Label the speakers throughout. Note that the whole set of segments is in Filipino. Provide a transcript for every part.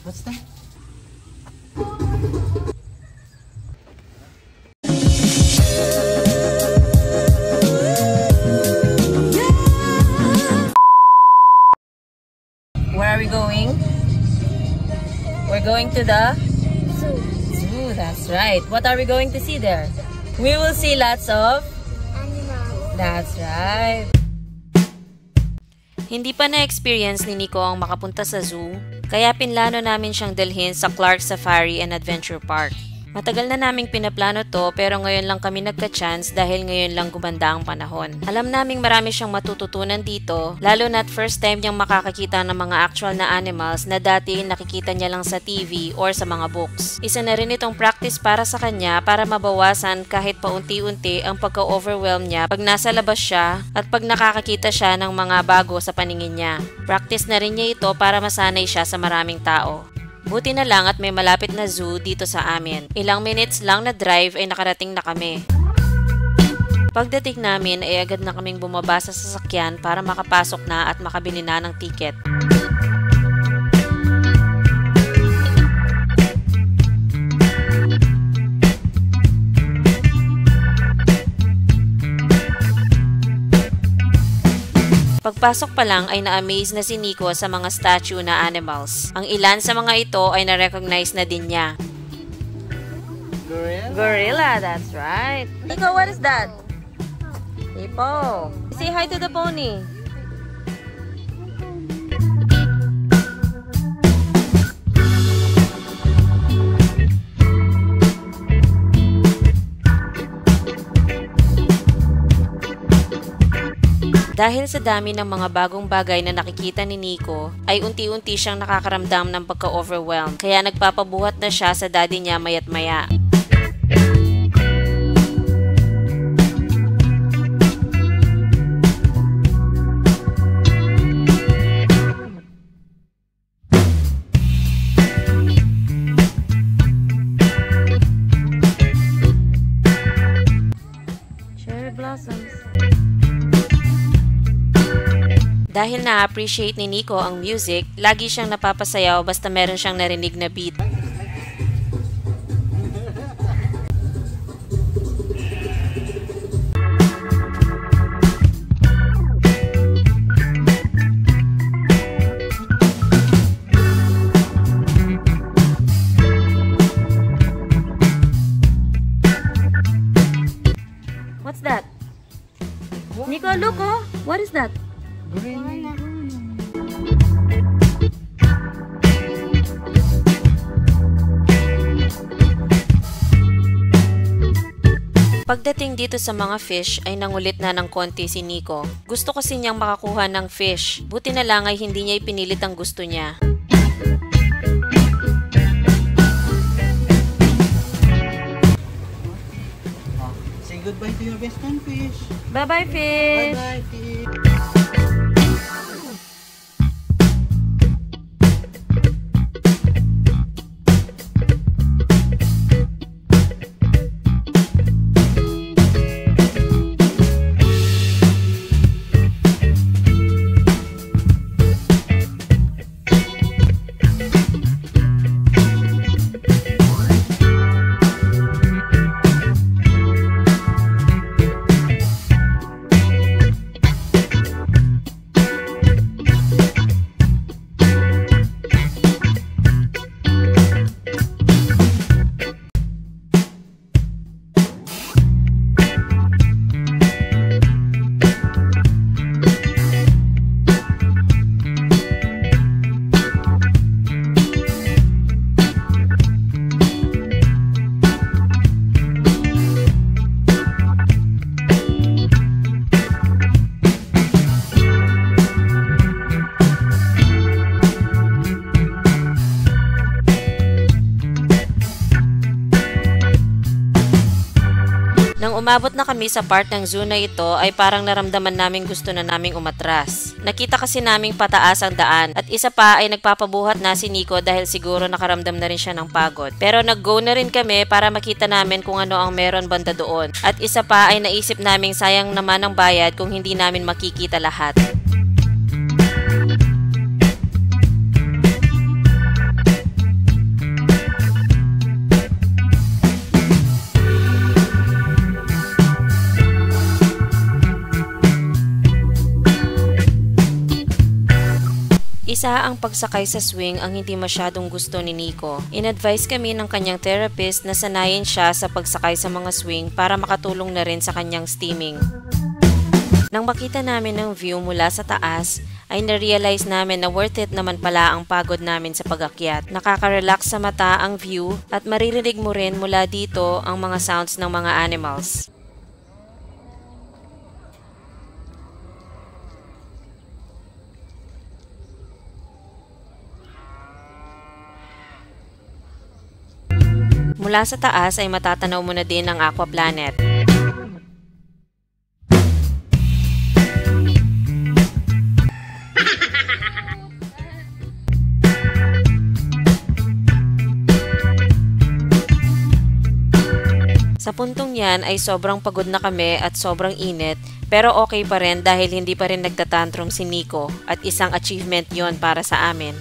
Speaker 1: What's that?
Speaker 2: Where are we going? We're going to the
Speaker 3: Zoo.
Speaker 2: zoo, that's right. What are we going to see there? We will see lots of
Speaker 3: Animals.
Speaker 2: That's right. Hindi pa na-experience ni Nico ang makapunta sa zoo, kaya pinlano namin siyang dalhin sa Clark Safari and Adventure Park. Matagal na naming pinaplano to pero ngayon lang kami nagka-chance dahil ngayon lang gumanda ang panahon. Alam naming marami siyang matututunan dito, lalo na't first time niyang makakakita ng mga actual na animals na dati nakikita niya lang sa TV or sa mga books. Isa na rin itong practice para sa kanya para mabawasan kahit paunti-unti ang pagka-overwhelm niya pag nasa labas siya at pag nakakakita siya ng mga bago sa paningin niya. Practice na rin niya ito para masanay siya sa maraming tao. Buti na lang at may malapit na zoo dito sa amin. Ilang minutes lang na drive ay nakarating na kami. Pagdating namin ay agad na kaming bumaba sa sasakyan para makapasok na at makabili na ng ticket. Pagpasok pa lang ay na-amaze na si Nico sa mga statue na animals. Ang ilan sa mga ito ay na-recognize na din niya.
Speaker 1: Gorilla?
Speaker 2: Gorilla, that's right. Nico, what is that? Hippo. Say hi to the pony. Dahil sa dami ng mga bagong bagay na nakikita ni Nico, ay unti-unti siyang nakakaramdam ng pagka-overwhelm, kaya nagpapabuhat na siya sa daddy niya mayat maya. Cherry blossoms. Dahil na-appreciate ni Nico ang music, lagi siyang napapasayaw basta meron siyang narinig na beat. What's that? Nico, look, oh! What is that?
Speaker 1: Gorilla.
Speaker 2: Pagdating dito sa mga fish ay nangulit na ng konti si Nico. Gusto kasi niyang makakuha ng fish. Buti na lang ay hindi niya ipinilit ang gusto niya.
Speaker 1: Say goodbye to your best friend, fish.
Speaker 2: Bye-bye, fish!
Speaker 1: Bye-bye, fish.
Speaker 2: Nang umabot na kami sa part ng zoo na ito ay parang naramdaman naming gusto na naming umatras. Nakita kasi naming pataas ang daan at isa pa ay nagpapabuhat na si Nico dahil siguro nakaramdam na rin siya ng pagod. Pero nag-go na rin kami para makita namin kung ano ang meron banda doon. At isa pa ay naisip naming sayang naman ang bayad kung hindi namin makikita lahat. Isa ang pagsakay sa swing ang hindi masyadong gusto ni Nico. In-advise kami ng kanyang therapist na sanayin siya sa pagsakay sa mga swing para makatulong na rin sa kanyang steaming. Nang makita namin ang view mula sa taas, ay na-realize namin na worth it naman pala ang pagod namin sa pag-akyat. Nakaka-relax sa mata ang view at maririnig mo rin mula dito ang mga sounds ng mga animals. Mula sa taas ay matatanaw mo na din ang Aqua Planet. Sa puntong yan ay sobrang pagod na kami at sobrang init, pero okay pa rin dahil hindi pa rin nagtatantrum si Nico at isang achievement yon para sa amin.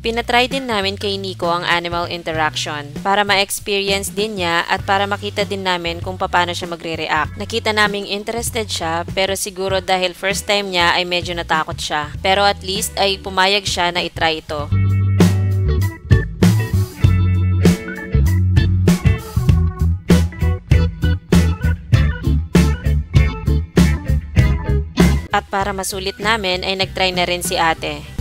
Speaker 2: Pinatry din namin kay Nico ang animal interaction para ma-experience din niya at para makita din namin kung paano siya magre-react. Nakita naming interested siya pero siguro dahil first time niya ay medyo natakot siya. Pero at least ay pumayag siya na itry ito. At para masulit namin ay nagtry na rin si ate.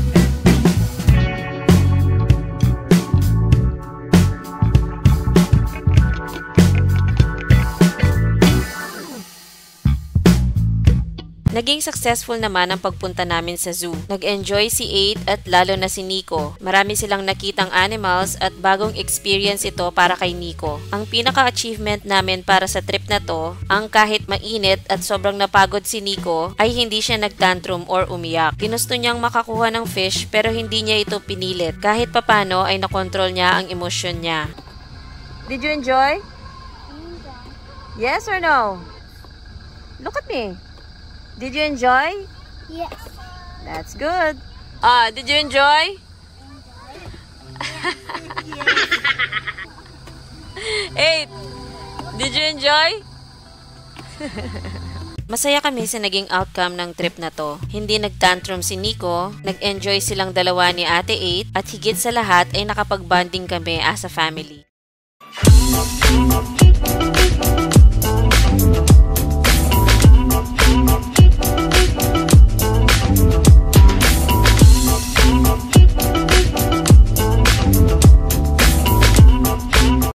Speaker 2: Naging successful naman ang pagpunta namin sa zoo. Nag-enjoy si Aid at lalo na si Nico. Marami silang nakitang animals at bagong experience ito para kay Nico. Ang pinaka-achievement namin para sa trip na to, ang kahit mainit at sobrang napagod si Nico, ay hindi siya nagtantrum or umiyak. Ginusto niyang makakuha ng fish pero hindi niya ito pinilit. Kahit papano ay nakontrol niya ang emosyon niya. Did you enjoy? Yes or no? Look at me. Did you enjoy?
Speaker 3: Yes.
Speaker 2: That's good. Did you enjoy? Hey, did you enjoy? Masaya kami sa naging outcome ng trip na to. Hindi nagtantrum si Nico, nag-enjoy silang dalawa ni Ate 8 at higit sa lahat ay nakapag-bonding kami as a family.